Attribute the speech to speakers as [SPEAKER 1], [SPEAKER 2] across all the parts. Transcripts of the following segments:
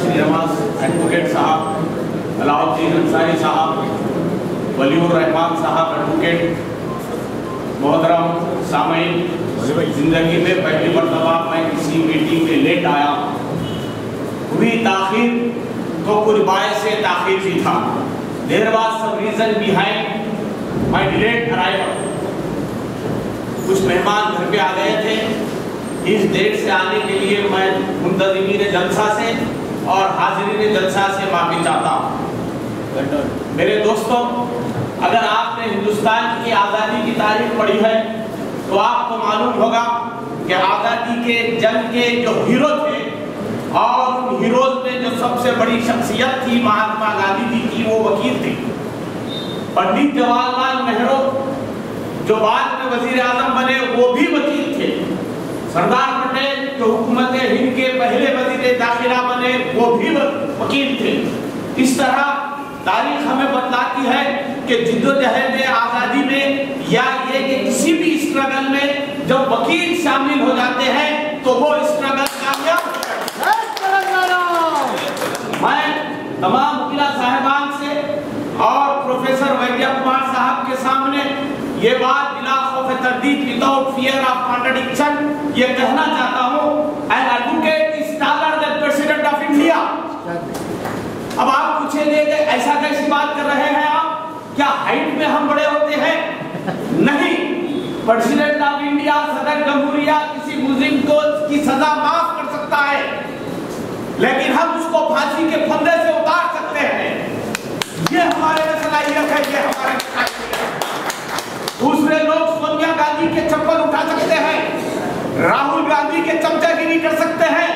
[SPEAKER 1] Srinivas advocate साहब, अलाउद्दीन अंसारी साहब, वलीउर रहमान साहब एडवोकेट, मोहतरम सामईन, जिंदगी में पहली मरतबा मैं किसी मीटिंग में लेट आया। हुई ताखिर तो कुछ बायस से ताखिर भी था। There was some reason behind my delayed arrival. कुछ मेहमान घर पे आ गए थे। इस डेट से आने के लिए मैं मुंतज़िमीन जलसा से और हाज़िरीन जलसा से माफी चाहता हूँ। मेरे दोस्तों, अगर आपने हिंदुस्तान की आज़ादी की तारीख पढ़ी है तो आपको मालूम होगा कि आज़ादी के जंग के जो हीरो थे और उन हीरोज में जो सबसे बड़ी शख्सियत थी महात्मा गांधी जी की, वो वकील थे। पंडित जवाहरलाल नेहरू जो बाद में वजीर आजम बने वो भी वकील थे। सरदार पटेल जो हुकूमत हिंद के पहले वजीर दाखिला बने वो भी वकील थे। इस तरह तारीख हमें बतलाती है कि जिद्दोजहद आज़ादी में या ये कि किसी भी स्ट्रगल में जब वकील शामिल हो जाते हैं तो वो स्ट्रगल कामयाब होता है। मैं तमाम वकीला साहिबान से और प्रोफेसर वैद्य कुमार साहब के सामने ये बात बिला खौफ तरदीद, विदाउट फियर ऑफ कॉन्ट्रडिक्शन, ये कहना चाहता हूँ, an advocate is taller than president of India. अब आप पूछेंगे कि ऐसा कैसी बात कर रहे हैं आप, क्या हाइट में हम बड़े होते हैं? नहीं। प्रेसिडेंट ऑफ इंडिया, सदर जमहूरिया किसी मुजरिम को की सजा माफ कर सकता है, लेकिन हम उसको फांसी के फंदे से उतार सकते हैं। ये हमारे में सलाहियत है, ये हमारे। दूसरे लोग सोनिया गांधी के चप्पल उठा सकते हैं, राहुल गांधी के चमचागिरी कर सकते हैं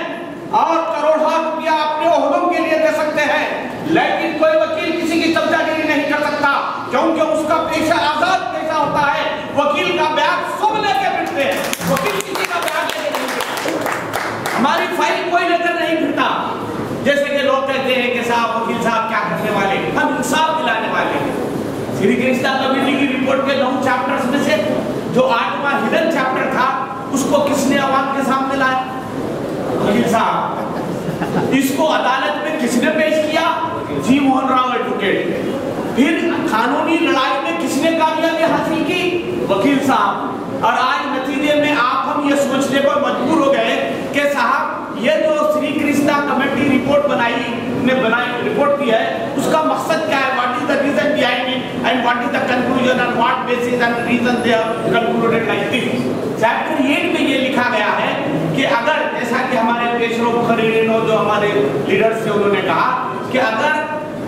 [SPEAKER 1] और करोड़ों रुपया अपने ओहदों के लिए दे सकते हैं, लेकिन कोई वकील किसी की चमचागिरी नहीं कर सकता, क्योंकि उसका पेशा आजाद पेशा होता है। वकील का बैग सब लेके फिरते हैं, वकील किसी का बैग लेके नहीं फिरता। हमारी फाइल कोई लेकर नहीं फिरता। जैसे कि लोग कहते हैं कि साहब वकील साहब क्या करने वाले, हम इंसाफ दिलाने वाले हैं। श्री कृष्णा कमेटी की रिपोर्ट के 9 चैप्टर्स में से जो 8वां हिडन चैप्टर था उसको किसने आवाम के सामने लाया? वकील साहब। इसको अदालत में किसने पेश किया? जी मोहन राव एडवोकेट। फिर कानूनी लड़ाई में किसने कामयाबी हासिल की? वकील साहब। और आज नतीजे में आप हम ये सोचने पर मजबूर हो गए कि साहब ये जो Shri Krishna committee report report की है उसका मकसद क्या है? What is the reason behind it and what is the conclusion on what basis and reason they have concluded like this. Chapter 8 में ये लिखा गया है कि अगर, जैसा कि हमारे पेशरो मुखर्रीन जो हमारे लीडर्स थे उन्होंने कहा कि अगर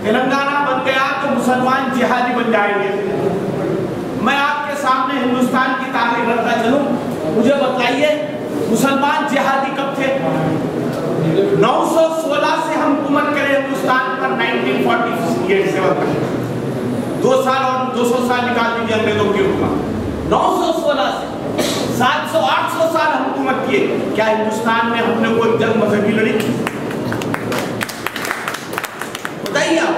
[SPEAKER 1] तेलंगाना बन गया तो मुसलमान जिहादी बन जाएंगे। मैं आपके सामने हिंदुस्तान की तारीख रखता चलूं, मुझे बताइए मुसलमान जिहादी कब थे? 916 से हम हुकूमत करें हिंदुस्तान पर 1947 तक। 2 साल और 200 साल निकाल दीजिए अंग्रेजों की हुकूमत। 916 से 700-800 साल हम हुकूमत किए। क्या हिंदुस्तान में हमने कोई जंग मजहबी लड़ी? बताइए आप।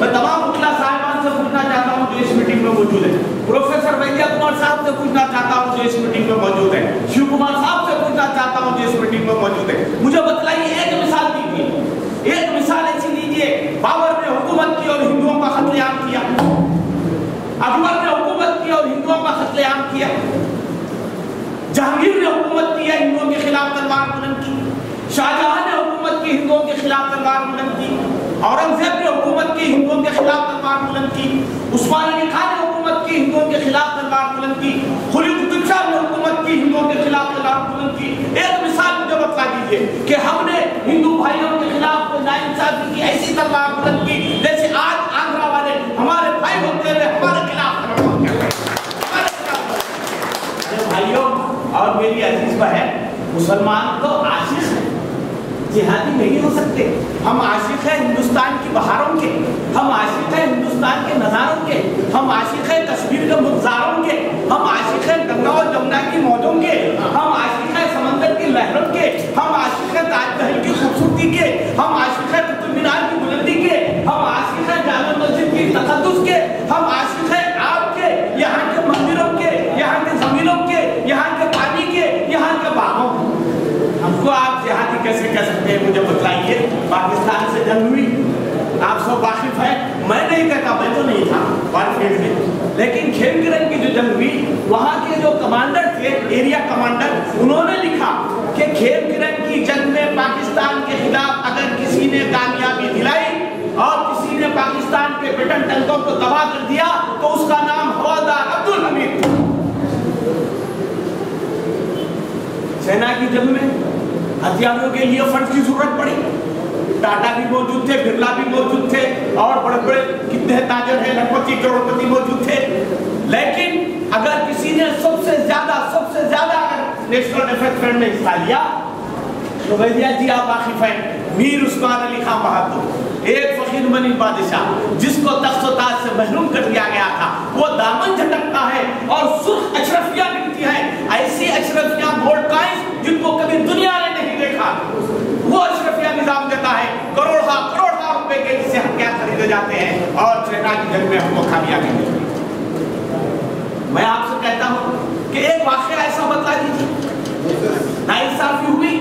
[SPEAKER 1] मैं तमाम वकीला साहिबान से पूछना चाहता हूँ जो इस मीटिंग में मौजूद है, प्रोफेसर वैद्य कुमार साहब से पूछना चाहता हूँ जो इस मीटिंग में मौजूद है, शिव कुमार साहब से पूछना चाहता हूँ जो इस मीटिंग में मौजूद है, मुझे बतलाइए, एक मिसाल दीजिए, एक मिसाल ऐसी दीजिए। बाबर ने हुकूमत की और हिंदुओं का कत्लेआम किया, अकबर ने हुकूमत की और हिंदुओं का कत्लेआम किया, जहांगीर ने हुकूमत की है, हिंदुओं के खिलाफ तलवार बुलंद की, शाहजहां ने हुकूमत की, हिंदुओं के खिलाफ तलवार बुलंद की, औरंगजेब ने हुकूमत की, हिंदुओं के खिलाफ तलवार बुलंद की, उस्मान अली खान ने हुकूमत की, हिंदुओं के खिलाफ तलवार बुलंद की, कुली कुतुब शाह ने हुकूमत की, हिंदुओं के खिलाफ तलवार बुलंद की। एक मिसाल मुझे बता दीजिए कि हमने हिंदू भाइयों के खिलाफ नाइंसाफी की ऐसी तलवार बुलंद की जैसे आज आंध्रा वाले हमारे भाई होते हुए हमारे खिलाफ भाइयों। और मेरी अजीज बहन, मुसलमान तो आशिक है, जिहादी नहीं हो सकते। हम आशिक हैं हिंदुस्तान की बहारों के, हम आशिक हैं हिंदुस्तान के नज़ारों के, हम आशिक हैं कश्मीर के मुज़ारों के, हम आशिक हैं गंगा और जमुना की मौजों के, हम आशिक हैं समंदर की लहरों के, हम आशिक हैं ताजमहल की खूबसूरती के, हम आशिक हैं कुतुब मीनार की बुलंदी के, हम आशिक हैं जामा मस्जिद की तक़द्दुस के, हम आशिक हैं आपके यहाँ के मंदिरों के, यहाँ के ज़मीनों के, यहाँ के पानी के, यहाँ के बागों। हमको आप जिहादी कैसे कह सकते हैं? मुझे बताइए। पाकिस्तान से जंग हुई, आप सब वाकिफ है, मैं नहीं कहता, मैं तो नहीं था वारफील्ड में, लेकिन खेमकरन की जो जंग हुई वहां के जो कमांडर थे, एरिया कमांडर, उन्होंने लिखा कि खेमकरन की जंग में पाकिस्तान के खिलाफ अगर किसी ने कामयाबी दिलाई और किसी ने पाकिस्तान के ब्रिटेन टैंकों को तबाह कर दिया तो उसका नाम हवलदार अब्दुल हमीद। सेना की जंग में हथियारों के लिए फंड की जरूरत पड़ी, टाटा भी मौजूद थे, बिरला भी मौजूद थे और बड़े बड़े कितने ताजर हैं, लखपति करोड़पति मौजूद थे, लेकिन अगर किसी ने सबसे ज्यादा अगर नेशनल डिफेंस फंड में हिस्सा लिया तो भैया जी आप वाकिफ हैं, मीर उस्मान अली खान बहादुर, एक फकीर मनी बादशाह जिसको तख्त-ओ-ताज से महरूम कर दिया गया था, वो दामन झटकता है और सुर्ख अशरफिया मिलती है, ऐसी अशरफिया गोल्ड कॉइंस जिनको कभी दुनिया ने नहीं देखा, वो अशरफिया निजाम देता है, करोड़ों रुपए के जिससे हथियार खरीदे जाते हैं और सेना की जंग में हमको कामयाबी मिलती है। मैं आपसे कहता हूं कि एक वाकया ऐसा बता दीजिए, नाइंसाफी हुई,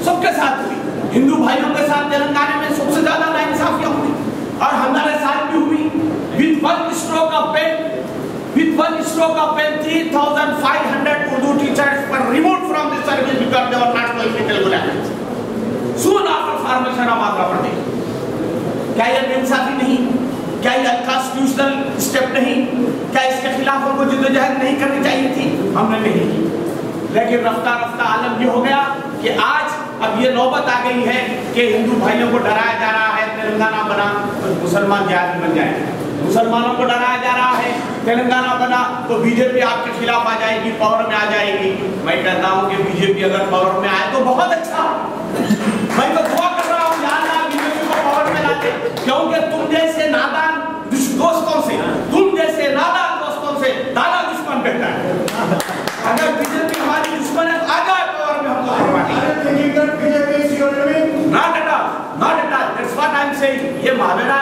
[SPEAKER 1] सबके साथ हुई, हिंदू भाइयों के साथ तेलंगाना में सबसे ज्यादा नाइंसाफियां हुई और हमारे साथ भी हुई। With one stroke of pen 3500 Urdu teachers were removed from the service because they were not speaking Telugu language soon after formation of Andhra Pradesh. क्या यह नाइंसाफी नहीं? क्या यह कॉन्स्टिट्यूशनल स्टेप नहीं? क्या इसके खिलाफ हमको जिद्दोजहद नहीं करनी चाहिए थी? हमने नहीं की, लेकिन रफ्ता रफ्ता आलम ये हो गया कि आज अब ये नौबत आ गई है कि हिंदू भाइयों को डराया जा रहा है, तेलंगाना बना तो मुसलमान जिहादी बन जाएंगे, मुसलमानों को डराया जा रहा है, तेलंगाना बना तो बीजेपी आपके खिलाफ आ जाएगी, पावर में आ जाएगी। मैं कहता हूं कि बीजेपी अगर पावर में आए तो बहुत अच्छा, मैं तो दुआ कर रहा हूं या अल्लाह बीजेपी को पावर में लाते, क्योंकि तुम जैसे नादान दोस्तों से दादा दुश्मन बेहतर है। अगर बीजेपी हमारी दुश्मन है तो आ जाए पावर में, हमको not at all, that's what I'm saying। ये महावीरा